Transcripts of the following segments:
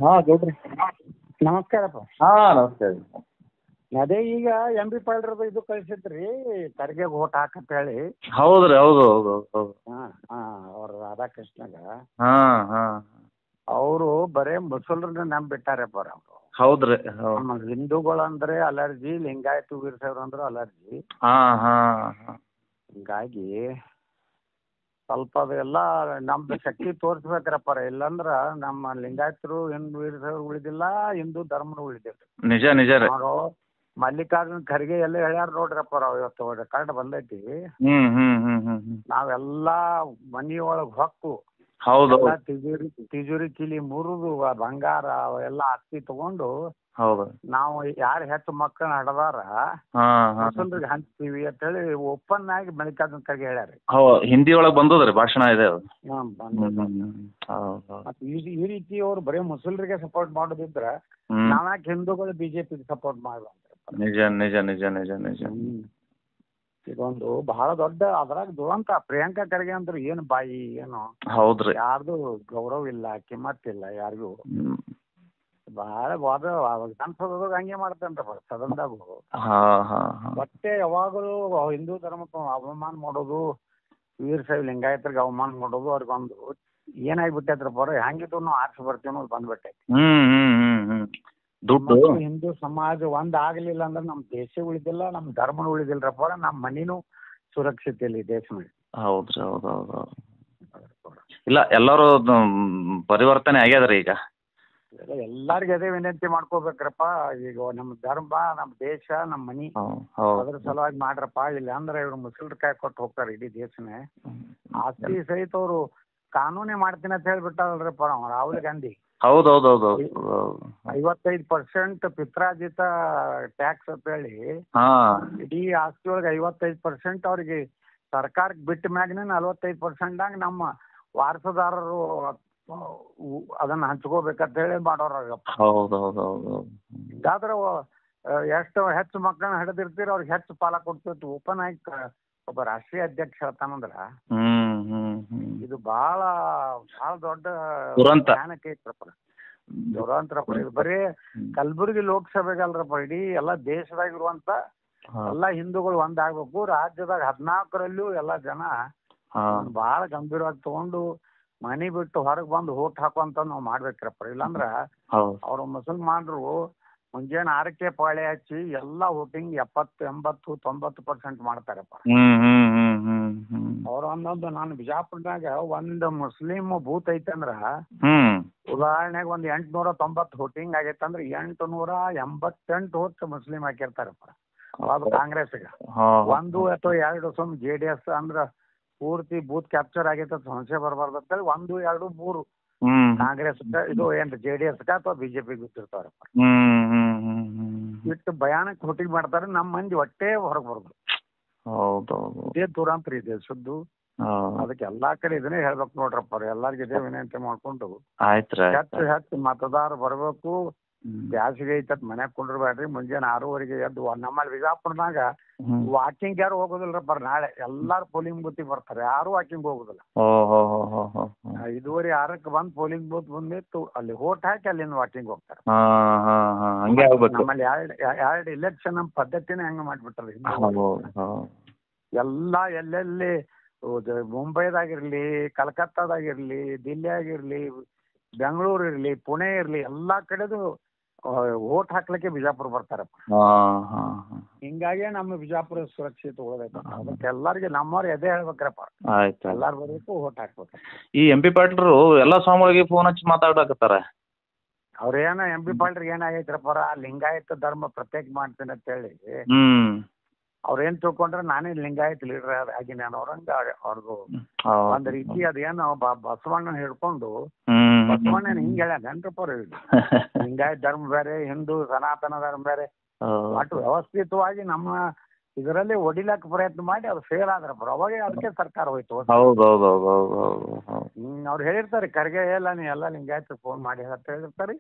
ಹಾಂ ಗೌಡ್ರಿ. ನಮಸ್ಕಾರಪ್ಪ. ಹಾಂ ನಮಸ್ತೆ. ಅದೇ ಈಗ ಎಂ ಬಿ ಪಾಲ್ರದು ಇದು ಕಳಿಸಿದ್ರಿ ಖರ್ಗೆ ಓಟ್ ಹಾಕಂತ ಹೇಳಿ. ಹೌದು ರೀ, ಹೌದು ಹೌದು ಹೌದು. ಅವ್ರು ರಾಧಾಕೃಷ್ಣಗ ಹಾಂ ಹಾಂ ಅವರು ಬರೇ ಮುಸಲ್ರನ್ನ ನಂಬಿಟ್ಟಾರಪ್ಪ ಅವರು. ಹೌದು ರೀ, ಹೌದು. ನಮ್ಮ ಹಿಂದೂಗಳು ಅಂದ್ರೆ ಅಲರ್ಜಿ, ಲಿಂಗಾಯತ ವೀರಶೈವರು ಅಂದ್ರೆ ಅಲರ್ಜಿ. ಹಾಂ ಹಾಂ ಹಾಂ ಹಿಂಗಾಗಿ ಸ್ವಲ್ಪ ಅದೆಲ್ಲ ನಮ್ದು ಶಕ್ತಿ ತೋರಿಸ್ಬೇಕ್ರಪ್ಪ. ಇಲ್ಲಾಂದ್ರೆ ನಮ್ಮ ಲಿಂಗಾಯತರು ಹಿಂದೂ ವೀರಶೈವರು ಉಳಿದಿಲ್ಲ, ಹಿಂದೂ ಧರ್ಮನೂ ಉಳಿದಿಲ್ಲ. ನಿಜ ನಿಜ ರೀ. ಅವರು ಮಲ್ಲಿಕಾರ್ಜುನ್ ಖರ್ಗೆ ಎಲ್ಲ ಹೇಳ್ಯಾರ ನೋಡ್ರಪ್ಪ. ಇವತ್ತು ಕಾರ್ಡ್ ಬಂದೈತಿ. ಹ್ಞೂ ಹ್ಞೂ ಹ್ಞೂ ಹ್ಞೂ ಹ್ಞೂ ನಾವೆಲ್ಲ ಮನಿಯೊಳಗೆ ಹೊಕ್ಕು ಹೌದು ಎಲ್ಲ ತಿಜೋರಿ ಕಿಲಿ ಮುರಿದು ಬಂಗಾರ ಅವೆಲ್ಲ ಆಸ್ತಿ ತಗೊಂಡು ಹೌದು. ನಾವು ಯಾರು ಹೆಚ್ಚು ಮಕ್ಕಳನ್ನ ಹಡದಾರ ಹಾಂ ಹಾಂ ಮುಸಲ್ರಿಗೆ ಹಂಚ್ತೀವಿ ಅಂತ ಹೇಳಿ ಓಪನ್ ಆಗಿ ಮಲ್ಲಿಕಾರ್ಜುನ್ ಖರ್ಗೆ ಹೇಳ್ಯಾರ. ಹೌದು, ಹಿಂದಿ ಒಳಗೆ ಬಂದದ ರೀ, ಭಾಷಣ ಇದೆ ಅದು. ಹೌದು. ಮತ್ತೆ ಈ ರೀತಿ ಅವ್ರು ಬರೀ ಮುಸಲ್ರಿಗೆ ಸಪೋರ್ಟ್ ಮಾಡೋದಿದ್ರ ನಾವ್ಯಾಕೆ ಹಿಂದೂಗಳು ಬಿಜೆಪಿಗೆ ಸಪೋರ್ಟ್ ಮಾಡ್ಬಾರ್ದು? ನಿಜ ನಿಜ ನಿಜ ನಿಜ ನಿಜ. ಇದೊಂದು ಬಹಳ ದೊಡ್ಡ ಅದ್ರಾಗ ದುರಂತ. ಪ್ರಿಯಾಂಕಾ ಖರ್ಗೆ ಅಂದ್ರೆ ಏನು ಬಾಯಿ ಏನು, ಹೌದ್ರಿ, ಯಾರ್ದು ಗೌರವ ಇಲ್ಲ, ಕಿಮ್ಮತ್ತಿಲ್ಲ ಯಾರಿಗೂ. ಬಹಳ ಸಂಸದದಾಗ ಹಂಗೆ ಮಾಡ್ತೇನ್ರಪ್ಪ ಸದನದಾಗು. ಮತ್ತೆ ಯಾವಾಗಲೂ ಹಿಂದೂ ಧರ್ಮಕ್ಕೆ ಅವಮಾನ ಮಾಡೋದು, ವೀರಶೈವ ಲಿಂಗಾಯತರಿಗೆ ಅವಮಾನ ಮಾಡೋದು. ಅವ್ರಿಗೊಂದು ಏನಾಗ್ಬಿಟ್ಟೈತ್ರಪ್ಪ, ಅವ್ರು ಹೆಂಗಿದ್ರು ನಾವು ಆರ್ಸಿ ಬರ್ತೀವಿ ಅನ್ನೋದು ಬಂದ್ಬಿಟ್ಟೈತಿ. ದುಡ್ಡು ಹಿಂದೂ ಸಮಾಜ ಒಂದಾಗಲಿಲ್ಲ ಅಂದ್ರೆ ನಮ್ಮ ದೇಶ ಉಳಿದಿಲ್ಲ, ನಮ್ಮ ಧರ್ಮನೂ ಉಳಿದಿಲ್ರಪ್ಪ. ನಮ್ಮ ಮನಿನೂ ಸುರಕ್ಷತೆ ಇಲ್ಲ ಈ ದೇಶ ಮೇಲೆ. ಹೌದ್ರಿ, ಹೌದು ಹೌದು ಹೌದು. ಇಲ್ಲ, ಎಲ್ಲರೂ ಪರಿವರ್ತನೆ ಆಗ್ಯದ್ರಿ ಈಗ. ಎಲ್ಲಾರ್ಗು ಅದೇ ವಿನಂತಿ ಮಾಡ್ಕೋಬೇಕ್ರಪ್ಪ. ಈಗ ನಮ್ಮ ಧರ್ಮ, ನಮ್ಮ ದೇಶ, ನಮ್ಮ ಮನಿ, ಅದ್ರ ಸಲುವಾಗಿ ಮಾಡ್ರಪ್ಪ. ಇಲ್ಲ ಅಂದ್ರೆ ಇವ್ರು ಮುಸಲ್ರ ಕಾಯಿ ಕೊಟ್ಟು ಹೋಗ್ತಾರೆ ಇಡೀ ದೇಶನೇ. ಆಸ್ತಿ ಸಹಿತ ಅವರು ಕಾನೂನೇ ಮಾಡ್ತೀನಿ ಅಂತ ಹೇಳ್ಬಿಟ್ಟಾರಲ್ರಪ್ಪ ರಾಹುಲ್ ಗಾಂಧಿ. ಹೌದೌದೌದು. 55% ಪಿತ್ರಾರ್ಜಿತ ಟ್ಯಾಕ್ಸ್ ಅಂತ ಹೇಳಿ ಇಡೀ ಆಸ್ತಿ ಒಳಗೆ 55% ಅವ್ರಿಗೆ ಸರ್ಕಾರಕ್ಕೆ ಬಿಟ್ಟ ಮ್ಯಾಗನೇ 45% ನಮ್ಮ ವಾರಸುದಾರರು ಅದನ್ನ ಹಂಚ್ಕೋಬೇಕಂತ ಹೇಳಿ ಮಾಡೋರಾಗಪ್ಪ. ಹಿಂಗಾದ್ರೆ ಎಷ್ಟು ಹೆಚ್ಚು ಮಕ್ಕಳನ್ನ ಹಿಡಿದಿರ್ತೀರ ಅವ್ರಿಗೆ ಹೆಚ್ಚು ಪಾಲ ಕೊಡ್ತೈತಿ. ಓಪನ್ ಆಗಿ ಒಬ್ಬ ರಾಷ್ಟ್ರೀಯ ಅಧ್ಯಕ್ಷ ಹೇಳ್ತಾನಂದ್ರ ಇದು ಬಹಳ ಬಹಳ ದೊಡ್ಡ ಜ್ಞಾನಕ್ಕೆ ಐತ್ರಪ್ಪ, ದುರಂತರಪ್ಪ. ಇದು ಬರೀ ಕಲಬುರಗಿ ಲೋಕಸಭೆಗಲ್ರಪ್ಪ, ಇಡೀ ಎಲ್ಲ ದೇಶದಾಗಿರುವಂತ ಎಲ್ಲಾ ಹಿಂದೂಗಳು ಒಂದಾಗ್ಬೇಕು. ರಾಜ್ಯದಾಗ 14ರಲ್ಲೂ ಎಲ್ಲಾ ಜನ ಬಹಳ ಗಂಭೀರವಾಗಿ ತಗೊಂಡು ಮನಿ ಬಿಟ್ಟು ಹೊರಗೆ ಬಂದು ಓಟ್ ಹಾಕುವಂತ ನಾವು ಮಾಡ್ಬೇಕ್ರಪ್ಪ. ಇಲ್ಲಾಂದ್ರ ಅವ್ರು ಮುಸಲ್ಮಾನರು ಮುಂಜಾನೆ 6ಕ್ಕೆ ಪಾಳೆ ಹಚ್ಚಿ ಎಲ್ಲಾ ವೋಟಿಂಗ್ 70, 80, 90% ಮಾಡ್ತಾರಪ್ಪ. ಅವ್ರ ಒಂದೊಂದು ನಾನು ಬಿಜಾಪುರದಾಗ ಒಂದು ಮುಸ್ಲಿಂ ಬೂತ್ ಐತಂದ್ರ ಉದಾಹರಣೆಗೆ ಒಂದು 890 ವೋಟಿಂಗ್ ಆಗೈತಂದ್ರ 888 ವೋಟ್ ಮುಸ್ಲಿಂ ಹಾಕಿರ್ತಾರಪ್ಪ. ಅದು ಕಾಂಗ್ರೆಸ್ಗೆ 1 ಅಥವಾ 2 ಸುಮ್ JDS ಅಂದ್ರ ಪೂರ್ತಿ ಬೂತ್ ಕ್ಯಾಪ್ಚರ್ ಆಗೈತೆ ಸಮಸ್ಯೆ ಬರಬಾರ್ದು ಅಂತೇಳಿ 1, 2, 3 ಕಾಂಗ್ರೆಸ್ ಇದು ಏನ್ರಿ JDS ಅಥವಾ ಬಿಜೆಪಿ ಗೊತ್ತಿರ್ತಾರಪ್ಪ. ಇಟ್ಟು ಭಯಾನಕ ವೋಟಿಂಗ್ ಮಾಡ್ತಾರೆ. ನಮ್ಮ ಮಂದಿ ಒಟ್ಟೆ ಹೊರಗೆ ಬರೋದು. ಇದೇ ದುರಂತ ಇದೆ ಸುದ್ದು. ಅದಕ್ಕೆ ಎಲ್ಲಾ ಕಡೆ ಇದನ್ನೇ ಹೇಳ್ಬೇಕು ನೋಡ್ರಪ್ಪ. ಎಲ್ಲಾರ್ಗು ಇದೇ ವಿನಂತಿ ಮಾಡ್ಕೊಂಡು ಹೆಚ್ಚು ಮತದಾರ ಬರ್ಬೇಕು. ಬ್ಯಾಸಿಗೆ ಐತತ್ ಮನ್ಯಾಗ ಕುಂಡ್ರಬೇಡ್ರಿ. ಮುಂಜಾನೆ 6:30ಗೆ ಎದ್ದು ನಮ್ಮಲ್ಲಿ ಬಿಜಾಪುರದಾಗ ವಾಕಿಂಗ್ ಯಾರು ಹೋಗೋದಿಲ್ರಪ್ಪ. ನಾಳೆ ಎಲ್ಲಾರು ಪೋಲಿಂಗ್ ಬೂತಿಗೆ ಬರ್ತಾರೆ, ಯಾರು ವಾಕಿಂಗ್ ಹೋಗುದಿಲ್ಲ. 5:30, 6ಕ್ಕೆ ಬಂದು ಪೋಲಿಂಗ್ ಬೂತ್ ಬಂದಿತ್ತು, ಅಲ್ಲಿ ಓಟ್ ಹಾಕಿ ಅಲ್ಲಿಂದ ವಾಕಿಂಗ್ ಹೋಗ್ತಾರೆ. ನಮ್ಮಲ್ಲಿ ಎರಡು ಇಲೆಕ್ಷನ್ ನಮ್ಮ ಪದ್ಧತಿನೇ ಹಂಗ ಮಾಡ್ಬಿಟ್ಟಾರೆ. ಎಲ್ಲಾ ಎಲ್ಲೆಲ್ಲಿ ಮುಂಬೈದಾಗಿರ್ಲಿ, ಕಲ್ಕತ್ತಾದಾಗಿರ್ಲಿ, ದಿಲ್ಲಿ ಆಗಿರ್ಲಿ, ಬೆಂಗಳೂರು ಇರ್ಲಿ, ಪುಣೆ ಇರ್ಲಿ, ಎಲ್ಲಾ ಕಡೆದು ಓಟ್ ಹಾಕ್ಲಿಕ್ಕೆ ಬಿಜಾಪುರ ಬರ್ತಾರಪ್ಪ. ಹಿಂಗಾಗಿ ನಮ್ಮ ಬಿಜಾಪುರ ಸುರಕ್ಷಿತ ಉಳಿದೈತೆ. ಅದಕ್ಕೆ ಎಲ್ಲಾರ್ಗೆ ನಮ್ಮವ್ರು ಎದೆ ಹೇಳ್ಬೇಕ್ರಪ್ಪ. ಎಲ್ಲಾರು ಬರ್ಬೇಕು, ಓಟ್ ಹಾಕ್ಬೇಕು. ಈ MP ಪಾಟೀಲ್ರು ಎಲ್ಲಾ ಸ್ವಾಮಿಗಳಿಗೆ ಫೋನ್ ಹಚ್ಚಿ ಮಾತಾಡಕತ್ತಾರ. ಅವ್ರೇನ MP ಪಾಟೀಲ್ರಿಗೆ ಏನಾಗೈತ್ರಪ್ಪ, ಲಿಂಗಾಯತ ಧರ್ಮ ಪ್ರತ್ಯೇಕ ಮಾಡ್ತೀನಿ ಅಂತ ಹೇಳಿ ಅವ್ರೇನ್ ತಿಳ್ಕೊಂಡ್ರೆ ನಾನೇ ಲಿಂಗಾಯತ್ ಲೀಡರ್ ಆಗಿ ನಾನು ಅವ್ರಂಗ ಅವ್ರಿಗೂ ಒಂದ್ ರೀತಿ ಅದೇನು ಬಸವಣ್ಣ ಹಿಡ್ಕೊಂಡು ಬಸವಣ್ಣನ ಹಿಂಗ್ ಹೇಳ್ಯಾನೇನ್ರಪ್ಪ ಅವ್ರು. ಲಿಂಗಾಯತ್ ಧರ್ಮ ಬೇರೆ, ಹಿಂದೂ ಸನಾತನ ಧರ್ಮ ಬೇರೆ, ಒಟ್ಟು ವ್ಯವಸ್ಥಿತವಾಗಿ ನಮ್ಮ ಇದರಲ್ಲಿ ಹೊಡಿಲಕ್ ಪ್ರಯತ್ನ ಮಾಡಿ ಅದು ಫೇಲ್ ಆದ್ರಪ್ಪ. ಅವಾಗ ಅದಕ್ಕೆ ಸರ್ಕಾರ ಹೋಯ್ತು. ಅವ್ರು ಹೇಳಿರ್ತಾರೆ ಖರ್ಗೆ ಎಲ್ಲ ನೀ ಎಲ್ಲ ಲಿಂಗಾಯತ್ ಫೋನ್ ಮಾಡಿ ಅಂತ ಹೇಳಿರ್ತಾರೆ.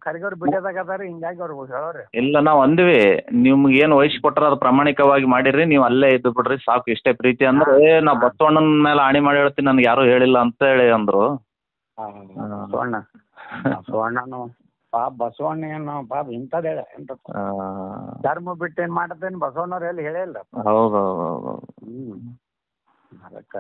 ಖರ್ಗೆ ಅವ್ರು ಬಿಡೋದಾಗ ಅದಾರಿ, ಹಿಂಗಾಗಿ ಅವ್ರು ಹೇಳೋರಿ ಇಲ್ಲ ನಾವ್ ಅಂದ್ವಿ ನಿಮ್ಗೆ ಏನ್ ವಯಸ್ಸು ಕೊಟ್ರ ಅದು ಪ್ರಾಮಾಣಿಕವಾಗಿ ಮಾಡಿರಿ, ನೀವು ಅಲ್ಲೇ ಇದ್ದು ಬಿಡ್ರಿ ಸಾಕು, ಇಷ್ಟೇ ಪ್ರೀತಿ ಅಂದ್ರೆ ನಾ ಬಸವಣ್ಣನ ಮೇಲೆ ಆಣಿ ಮಾಡಿ ಹೇಳ್ತೀನಿ, ನನ್ಗೆ ಯಾರು ಹೇಳಿಲ್ಲ ಅಂತ ಹೇಳಿ ಅಂದ್ರು. ಬಸವಣ್ಣ ಬಸವಣ್ಣನು ಪಾಪ ಬಸವಣ್ಣ ಏನು ಪಾಪ ಇಂಥದ್ದು ಹೇಳ ಎಂತ ಧರ್ಮ ಬಿಟ್ಟು ಏನು ಮಾಡತ್ತೇನು ಬಸವಣ್ಣವ್ರು ಎಲ್ಲಿ ಹೇಳಿಲ್ಲ. ಹೌದೌದು. ಅದಕ್ಕ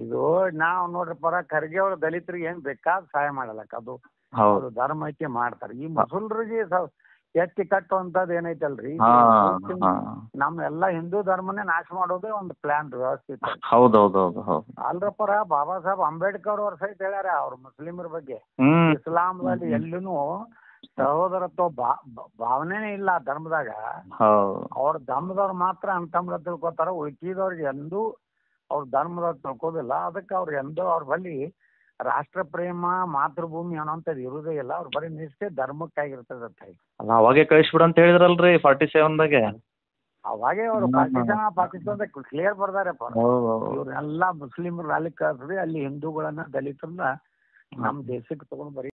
ಇದು ನಾವು ನೋಡ್ರಿ ಪರ ಖರ್ಗೆ ಅವ್ರು ದಲಿತರಿಗೆ ಏನ್ ಬೇಕಾದ ಸಹಾಯ ಮಾಡಲಕ್ಕ ಅದು ಹೌದು. ಧರ್ಮ ಐತಿ ಮಾಡ್ತಾರೆ. ಈ ಮುಸಲ್ರಿಗೆ ಎತ್ತಿ ಕಟ್ಟುವಂಥದ್ದು ಏನೈತಲ್ರಿ ನಮ್ಮ ಎಲ್ಲಾ ಹಿಂದೂ ಧರ್ಮನೇ ನಾಶ ಮಾಡೋದೇ ಒಂದು ಪ್ಲಾನ್ ವ್ಯವಸ್ಥಿತ. ಹೌದೌದೌದು. ಅಲ್ರಪ್ಪರ ಬಾಬಾ ಸಾಹೇಬ್ ಅಂಬೇಡ್ಕರ್ ಅವ್ರ ಸಹಿತ ಹೇಳ್ಯಾರ ಅವ್ರ ಮುಸ್ಲಿಮರ ಬಗ್ಗೆ. ಇಸ್ಲಾಂದಲ್ಲಿ ಎಲ್ಲೂ ಸಹೋದರತ್ವ ಭಾವನೆನೇ ಇಲ್ಲ ಆ ಧರ್ಮದಾಗ. ಅವ್ರ ಧರ್ಮದವ್ರು ಮಾತ್ರ ಅಂತಮ್ರ ತಿಳ್ಕೊತಾರ, ಉಳ್ಕಿದವ್ರಿಗೆ ಎಂದೂ ಅವ್ರ ಧರ್ಮದವ್ರು ತಿಳ್ಕೋದಿಲ್ಲ. ಅದಕ್ಕೆ ಅವ್ರು ಎಂದೂ ಅವ್ರ ಬಳಿ ರಾಷ್ಟ್ರ ಪ್ರೇಮ ಮಾತೃಭೂಮಿ ಅನ್ನೋಂಥದ್ದು ಇರುವುದೇ ಇಲ್ಲ. ಅವ್ರು ಬರೀ ನಿಷ್ಠೆ ಧರ್ಮಕ್ಕಾಗಿರ್ತದಂತ. ಅವಾಗೆ ಕಳಿಸ್ಬಿಡು ಅಂತ ಹೇಳಿದ್ರಲ್ರಿ 47ದಾಗೆ. ಅವಾಗೆ ಅವ್ರು ಪಾಕಿಸ್ತಾನದಾಗ ಕ್ಲಿಯರ್ ಬರ್ದಾರಪ್ಪ. ಇವ್ರನ್ನೆಲ್ಲ ಮುಸ್ಲಿಮ್ರು ಅಲ್ಲಿ ಕಳ್ಸ್ರಿ, ಅಲ್ಲಿ ಹಿಂದೂಗಳನ್ನ ದಲಿತರನ್ನ ನಮ್ಮ ದೇಶಕ್ಕೆ ತಗೊಂಡ್ ಬರೀ